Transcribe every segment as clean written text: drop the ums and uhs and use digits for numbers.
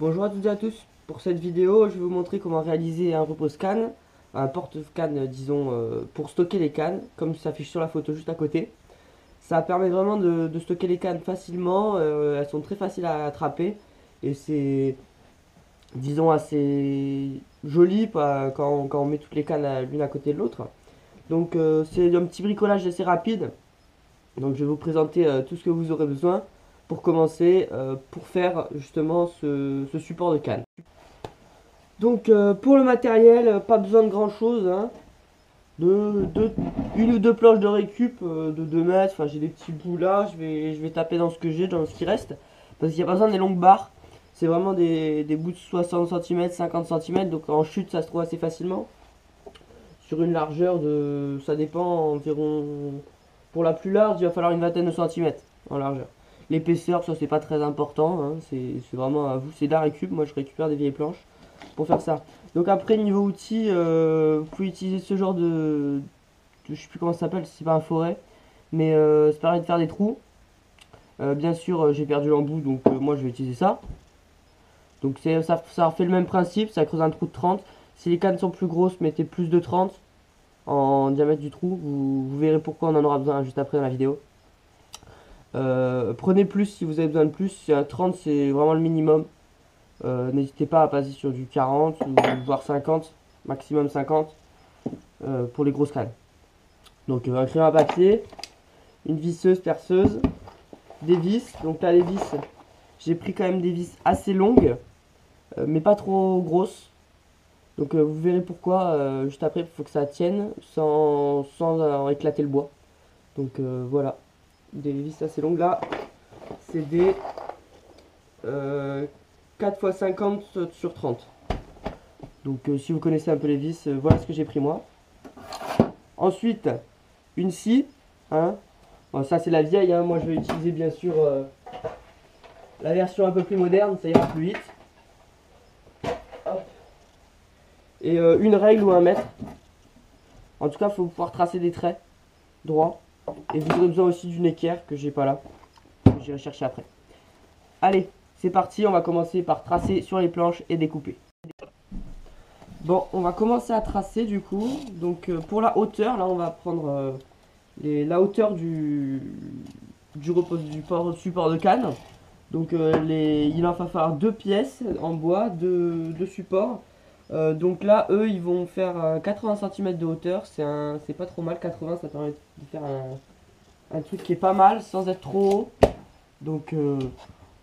Bonjour à toutes et à tous. Pour cette vidéo, je vais vous montrer comment réaliser un repose-canne, un porte-canne disons, pour stocker les cannes, comme ça s'affiche sur la photo juste à côté. Ça permet vraiment de stocker les cannes facilement, elles sont très faciles à attraper et c'est, disons, assez joli quand on met toutes les cannes l'une à côté de l'autre. Donc c'est un petit bricolage assez rapide. Donc je vais vous présenter tout ce que vous aurez besoin pour commencer, pour faire justement ce support de canne. Donc pour le matériel, pas besoin de grand chose, hein. Une ou deux planches de récup de 2 mètres, enfin j'ai des petits bouts là, je vais taper dans ce que j'ai, dans ce qui reste. Parce qu'il n'y a pas besoin des longues barres, c'est vraiment des bouts de 60 cm, 50 cm, donc en chute ça se trouve assez facilement. Sur une largeur de, ça dépend, environ, pour la plus large il va falloir une vingtaine de centimètres en largeur. L'épaisseur, ça c'est pas très important, hein, c'est vraiment à vous, c'est de la récup, moi je récupère des vieilles planches pour faire ça. Donc après niveau outils, vous pouvez utiliser ce genre je sais plus comment ça s'appelle, c'est pas un forêt, mais ça permet de faire des trous. Bien sûr j'ai perdu l'embout, donc moi je vais utiliser ça. Donc ça fait le même principe, ça creuse un trou de 30. Si les cannes sont plus grosses, mettez plus de 30 en diamètre du trou, vous verrez pourquoi on en aura besoin juste après dans la vidéo. Prenez plus si vous avez besoin de plus, 30 c'est vraiment le minimum. N'hésitez pas à passer sur du 40 ou voire 50, maximum 50 pour les grosses cannes. Donc un crayon à papier, une visseuse perceuse, des vis. Donc là les vis, j'ai pris quand même des vis assez longues, mais pas trop grosses. Donc vous verrez pourquoi juste après, il faut que ça tienne sans éclater le bois. Donc voilà, des vis assez longues là, c'est des 4 x 50 sur 30. Donc si vous connaissez un peu les vis, voilà ce que j'ai pris moi. Ensuite, une scie, hein. Bon, ça c'est la vieille, hein. Moi je vais utiliser bien sûr la version un peu plus moderne, ça ira plus vite. Hop. Et une règle ou un mètre. En tout cas, il faut pouvoir tracer des traits droits. Et vous aurez besoin aussi d'une équerre que j'ai pas là, que j'irai chercher après. Allez, c'est parti, on va commencer par tracer sur les planches et découper. Bon, on va commencer à tracer du coup. Donc pour la hauteur, là on va prendre la hauteur du support de canne. Donc il en va falloir 2 pièces en bois, deux supports. Donc là, eux, ils vont faire 80 cm de hauteur. C'est pas trop mal, 80, ça permet de faire un truc qui est pas mal sans être trop haut. Donc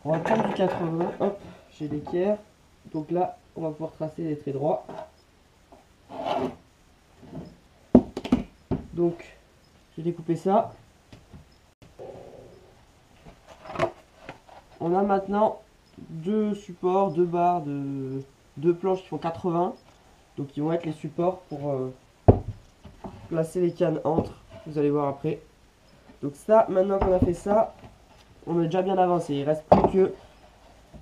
on va prendre du 80. Hop, j'ai l'équerre. Donc là, on va pouvoir tracer des traits droits. Donc, j'ai découpé ça. On a maintenant deux supports, deux barres, deux planches qui font 80. Donc, ils vont être les supports pour placer les cannes entre. Vous allez voir après. Donc ça, maintenant qu'on a fait ça, on est déjà bien avancé. Il reste plus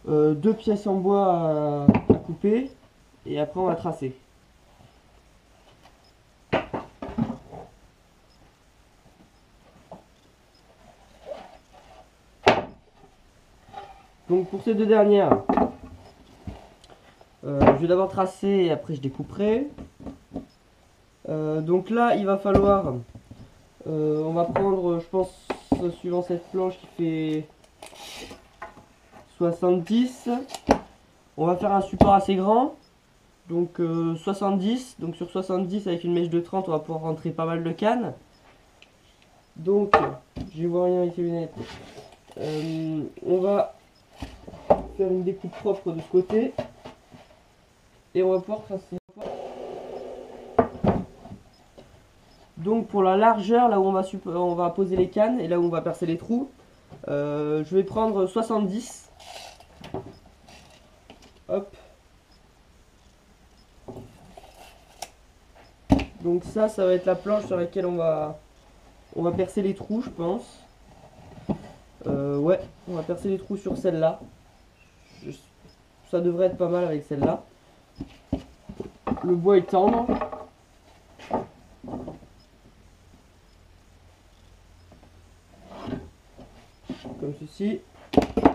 que 2 pièces en bois à couper. Et après, on va tracer. Donc pour ces deux dernières, je vais d'abord tracer et après je découperai. Donc là il va falloir, on va prendre je pense suivant cette planche qui fait 70, on va faire un support assez grand, donc 70, donc sur 70 avec une mèche de 30 on va pouvoir rentrer pas mal de cannes. Donc je vois rien avec les lunettes, on va faire une découpe propre de ce côté et on va pouvoir tracer. Donc pour la largeur, là où on va poser les cannes et là où on va percer les trous, je vais prendre 70. Hop. Donc ça va être la planche sur laquelle on va percer les trous, je pense. Ouais, on va percer les trous sur celle-là. Ça devrait être pas mal avec celle-là. Le bois est tendre. Comme ceci.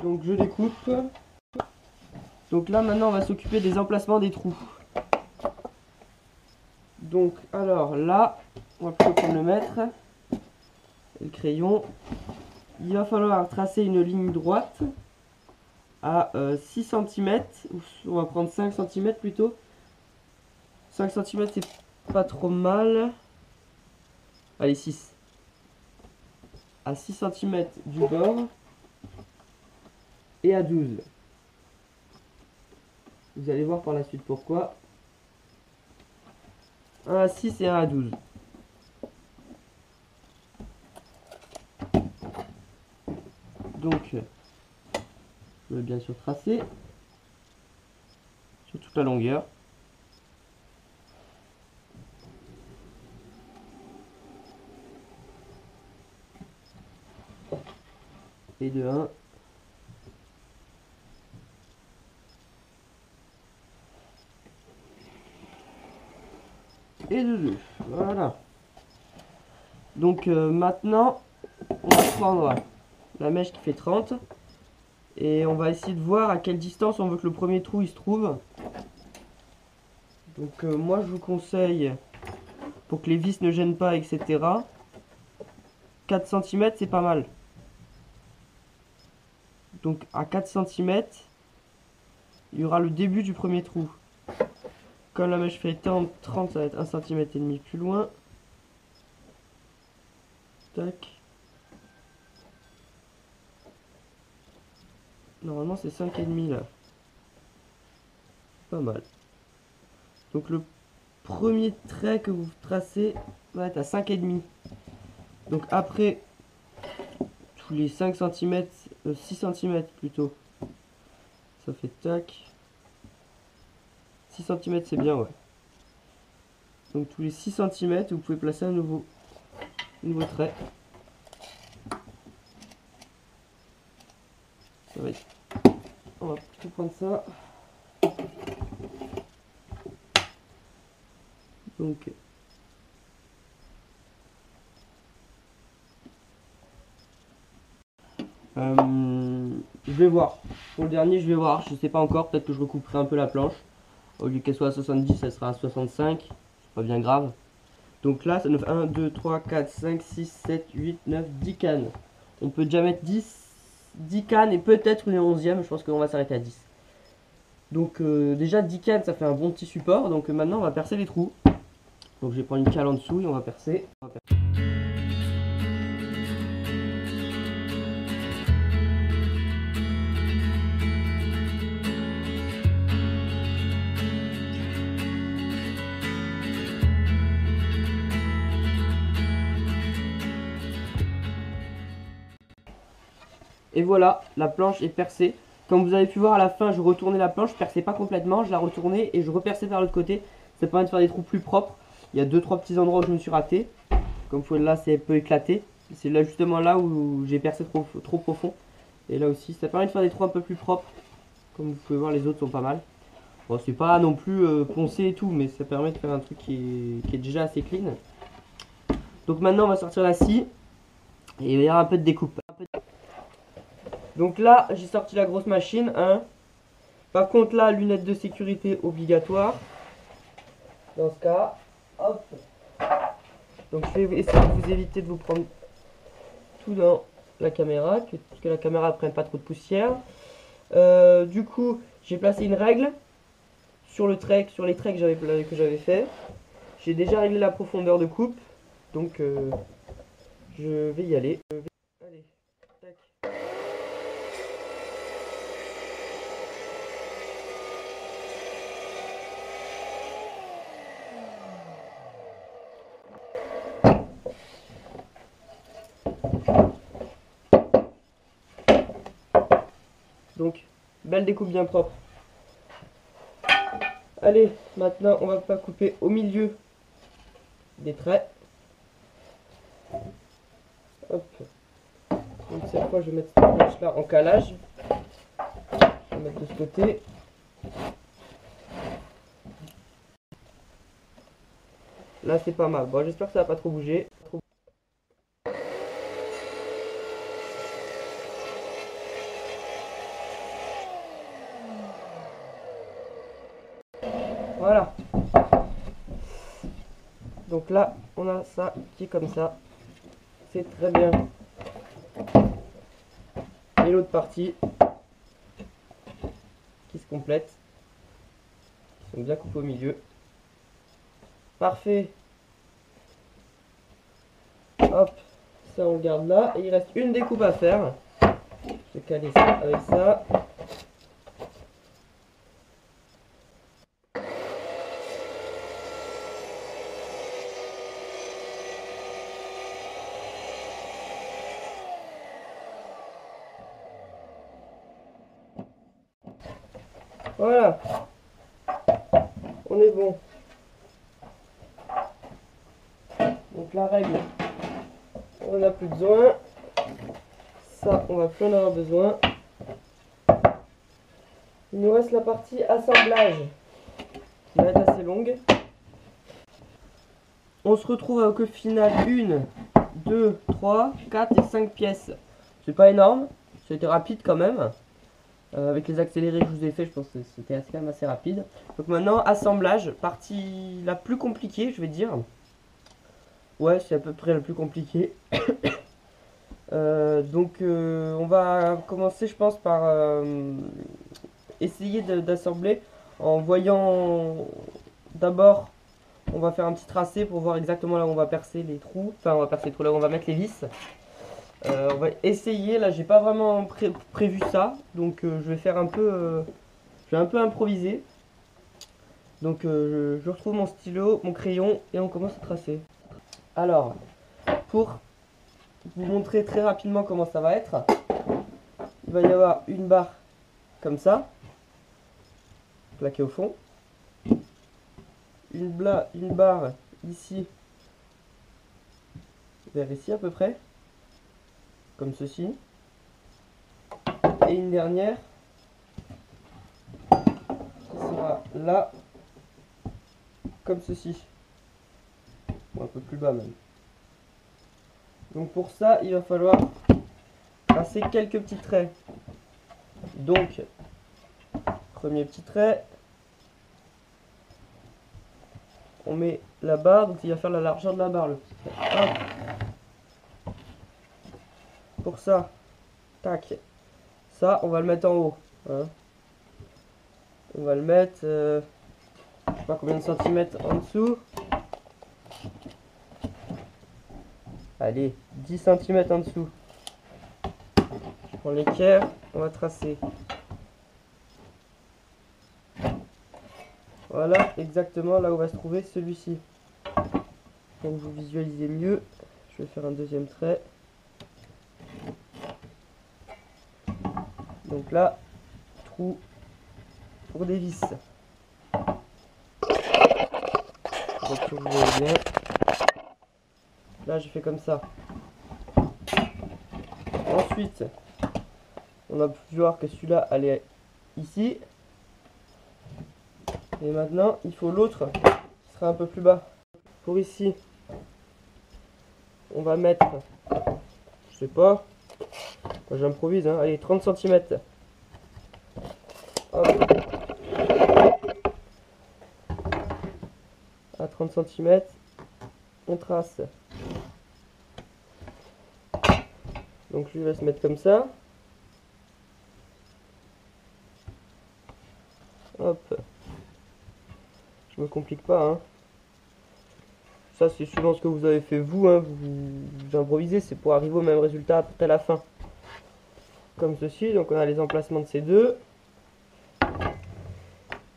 Donc je découpe. Donc là maintenant on va s'occuper des emplacements des trous. Donc alors là, on va plutôt prendre le mètre et le crayon. Il va falloir tracer une ligne droite à 6 cm, on va prendre 5 cm plutôt. 5 cm c'est pas trop mal. Allez 6. À 6 cm du bord et à 12. Vous allez voir par la suite pourquoi. 1 à 6 et 1 à 12. Donc, je vais bien sûr tracer sur toute la longueur. Et de 1. Et de 2. Voilà. Donc maintenant, on va prendre la mèche qui fait 30. Et on va essayer de voir à quelle distance on veut que le premier trou il se trouve. Donc moi je vous conseille, pour que les vis ne gênent pas, etc. 4 cm c'est pas mal. Donc à 4 cm, il y aura le début du premier trou. Comme la mèche fait 30, ça va être 1 cm et demi plus loin. Tac. Normalement c'est 5,5 là. Pas mal. Donc le premier trait que vous tracez va être à 5,5. Donc après tous les 5 cm, 6 cm plutôt. Ça fait tac. 6 cm c'est bien, ouais. Donc tous les 6 cm vous pouvez placer un nouveau trait. Ça va être... On va plutôt prendre ça. Donc je vais voir. Pour le dernier, je vais voir. Je sais pas encore. Peut-être que je recouperai un peu la planche. Au lieu qu'elle soit à 70, elle sera à 65. C'est pas bien grave. Donc là, ça nous fait 1, 2, 3, 4, 5, 6, 7, 8, 9, 10 cannes. On peut déjà mettre 10 cannes et peut-être une 11e. Je pense qu'on va s'arrêter à 10. Donc déjà 10 cannes, ça fait un bon petit support. Donc maintenant, on va percer les trous. Donc je vais prendre une cale en dessous et on va percer. Et voilà, la planche est percée. Comme vous avez pu voir à la fin, je retournais la planche, je perçais pas complètement, je la retournais et je reperçais vers l'autre côté. Ça permet de faire des trous plus propres. Il y a 2-3 petits endroits où je me suis raté. Comme vous voyez là, c'est un peu éclaté. C'est là justement là où j'ai percé trop profond. Et là aussi, ça permet de faire des trous un peu plus propres. Comme vous pouvez voir, les autres sont pas mal. Bon, c'est pas non plus poncé et tout, mais ça permet de faire un truc qui est déjà assez clean. Donc maintenant, on va sortir la scie. Et il y aura un peu de découpe. Donc là, j'ai sorti la grosse machine. Hein. Par contre, là, lunettes de sécurité obligatoire. Dans ce cas, hop. Donc je vais essayer de vous éviter de vous prendre tout dans la caméra, que la caméra ne prenne pas trop de poussière. Du coup, j'ai placé une règle sur les traits que j'avais fait. J'ai déjà réglé la profondeur de coupe. Donc je vais y aller. Allez, tac. Donc, belle découpe bien propre. Allez, maintenant on va pas couper au milieu des traits. Hop. Donc cette fois je vais mettre cette planche là en calage. Je vais mettre de ce côté. Là c'est pas mal. Bon, j'espère que ça va pas trop bouger. Donc là, on a ça qui est comme ça. C'est très bien. Et l'autre partie qui se complète. Ils sont bien coupés au milieu. Parfait. Hop, ça on garde là. Et il reste une découpe à faire. Je vais caler ça avec ça. Voilà. On est bon. Donc la règle, on n'en a plus besoin. Ça, on va plus en avoir besoin. Il nous reste la partie assemblage qui va être assez longue. On se retrouve avec au final 1, 2, 3, 4 et 5 pièces. C'est pas énorme, c'était rapide quand même. Avec les accélérés que je vous ai fait, je pense que c'était quand même assez rapide. Donc maintenant, assemblage, partie la plus compliquée, je vais dire. Ouais, c'est à peu près la plus compliquée. On va commencer, je pense, par essayer d'assembler en voyant d'abord. On va faire un petit tracé pour voir exactement là où on va percer les trous. Enfin, on va percer les trous, là où on va mettre les vis. On va essayer. Là, j'ai pas vraiment prévu ça. Donc, je vais faire un peu... je vais un peu improviser. Donc, je retrouve mon stylo, mon crayon et on commence à tracer. Alors, pour vous montrer très rapidement comment ça va être, il va y avoir une barre comme ça, plaquée au fond. Une barre ici, vers ici à peu près, comme ceci. Et une dernière qui sera là, comme ceci. Ou un peu plus bas même. Donc pour ça, il va falloir tracer quelques petits traits. Donc, premier petit trait. On met la barre, donc il va faire la largeur de la barre, le petit trait. Hop. Pour ça, tac. Ça, on va le mettre en haut. Hein. On va le mettre, je sais pas combien de centimètres en dessous. Allez, 10 cm en dessous. Je prends l'équerre, on va tracer. Voilà exactement là où va se trouver celui-ci. Pour que vous visualisez mieux, je vais faire un deuxième trait. Donc là, trou pour des vis. Donc vous voyez bien. Là, j'ai fait comme ça. Ensuite, on a pu voir que celui-là allait ici. Et maintenant, il faut l'autre qui sera un peu plus bas. Pour ici, on va mettre, je sais pas, moi j'improvise, hein, allez, 30 cm. Hop. À 30 cm, on trace. Donc lui va se mettre comme ça. Hop. Je me complique pas, hein. Ça c'est suivant ce que vous avez fait vous, hein. Vous improvisez, c'est pour arriver au même résultat après la fin. Comme ceci, donc on a les emplacements de ces deux.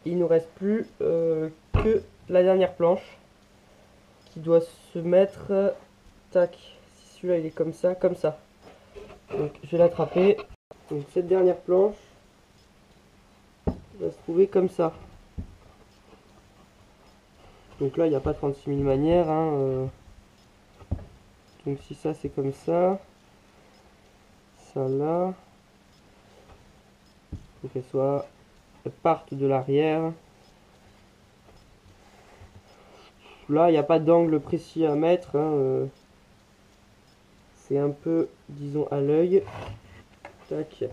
Il nous reste plus que la dernière planche qui doit se mettre, tac, si celui-là il est comme ça, comme ça. Donc je vais l'attraper. Donc cette dernière planche va se trouver comme ça. Donc là il n'y a pas 36 000 manières, hein, donc si ça c'est comme ça, ça là, faut qu'elle soit, elle parte de l'arrière. Là il n'y a pas d'angle précis à mettre, hein, c'est un peu, disons, à l'œil. Tac.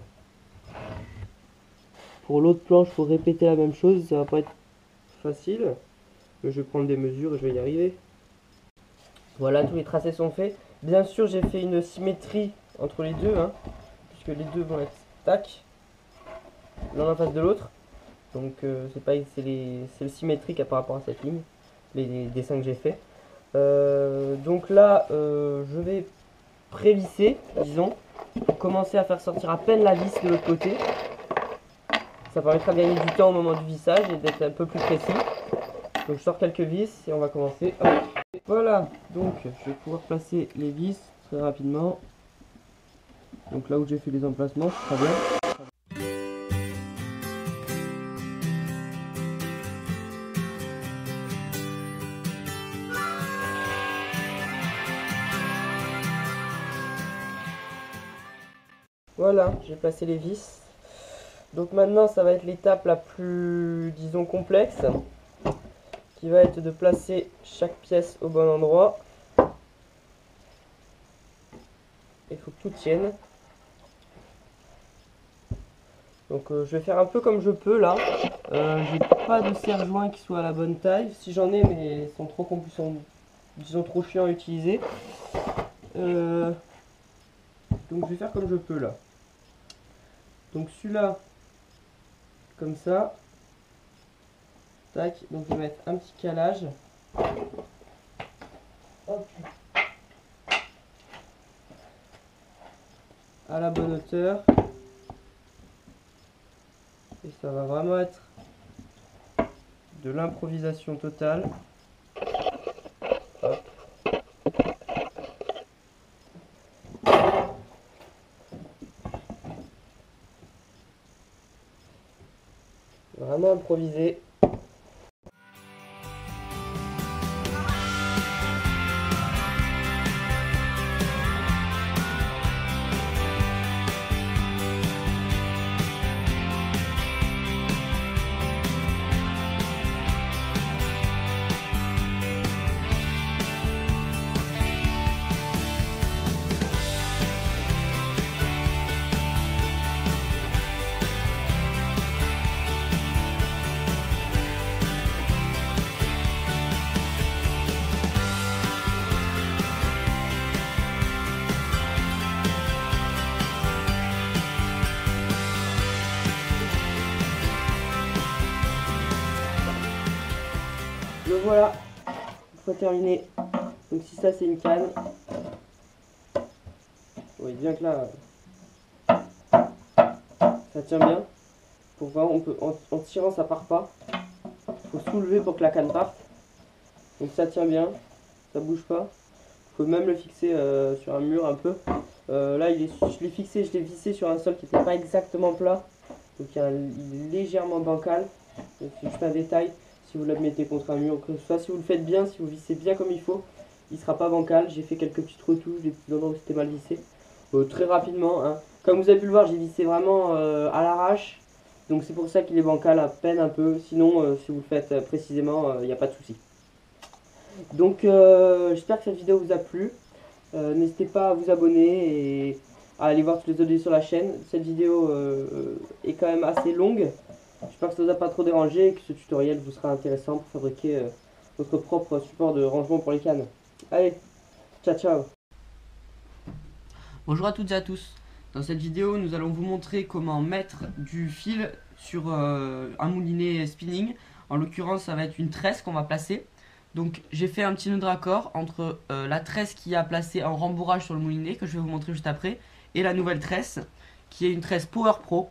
Pour l'autre planche, il faut répéter la même chose, ça va pas être facile. Mais je vais prendre des mesures et je vais y arriver. Voilà, tous les tracés sont faits. Bien sûr, j'ai fait une symétrie entre les deux, hein, puisque les deux vont être tac, l'un en face de l'autre. Donc c'est le symétrique par rapport à cette ligne, les dessins que j'ai fait. Donc là, je vais prévisser, disons, pour commencer à faire sortir à peine la vis de l'autre côté. Ça permettra de gagner du temps au moment du vissage et d'être un peu plus précis. Donc je sors quelques vis et on va commencer. Hop. Voilà, donc je vais pouvoir placer les vis très rapidement. Donc là où j'ai fait les emplacements, c'est très bien. Voilà, j'ai placé les vis. Donc maintenant, ça va être l'étape la plus, disons, complexe, qui va être de placer chaque pièce au bon endroit. Il faut que tout tienne. Donc je vais faire un peu comme je peux là. J'ai pas de serre-joint qui soit à la bonne taille. Si j'en ai, mais ils sont trop disons trop chiants à utiliser. Donc je vais faire comme je peux là. Donc celui-là, comme ça. Tac, donc je vais mettre un petit calage. Hop. À la bonne hauteur. Et ça va vraiment être de l'improvisation totale. Hop. Vraiment improviser. Le voilà, une fois terminé. Donc si ça c'est une canne, vous voyez bien que là, ça tient bien. Pour voir, on peut, en tirant ça part pas. Il faut soulever pour que la canne parte. Donc ça tient bien, ça bouge pas. Il faut même le fixer sur un mur un peu. Là je l'ai fixé, je l'ai vissé sur un sol qui n'était pas exactement plat. Donc il est légèrement bancal. C'est juste un détail. Si vous la mettez contre un mur, que ce soit, si vous le faites bien, si vous vissez bien comme il faut, il ne sera pas bancal. J'ai fait quelques petites retouches, des petits endroits où c'était mal vissé. Très rapidement, hein. Comme vous avez pu le voir, j'ai vissé vraiment à l'arrache. Donc c'est pour ça qu'il est bancal à peine un peu. Sinon, si vous le faites précisément, il n'y a pas de souci. Donc j'espère que cette vidéo vous a plu. N'hésitez pas à vous abonner et à aller voir tous les autres vidéos sur la chaîne. Cette vidéo est quand même assez longue. J'espère que ça ne vous a pas trop dérangé et que ce tutoriel vous sera intéressant pour fabriquer votre propre support de rangement pour les cannes. Allez, ciao ciao. Bonjour à toutes et à tous. Dans cette vidéo, nous allons vous montrer comment mettre du fil sur un moulinet spinning. En l'occurrence, ça va être une tresse qu'on va placer. Donc j'ai fait un petit nœud de raccord entre la tresse qui a placé en rembourrage sur le moulinet, que je vais vous montrer juste après, et la nouvelle tresse, qui est une tresse Power Pro.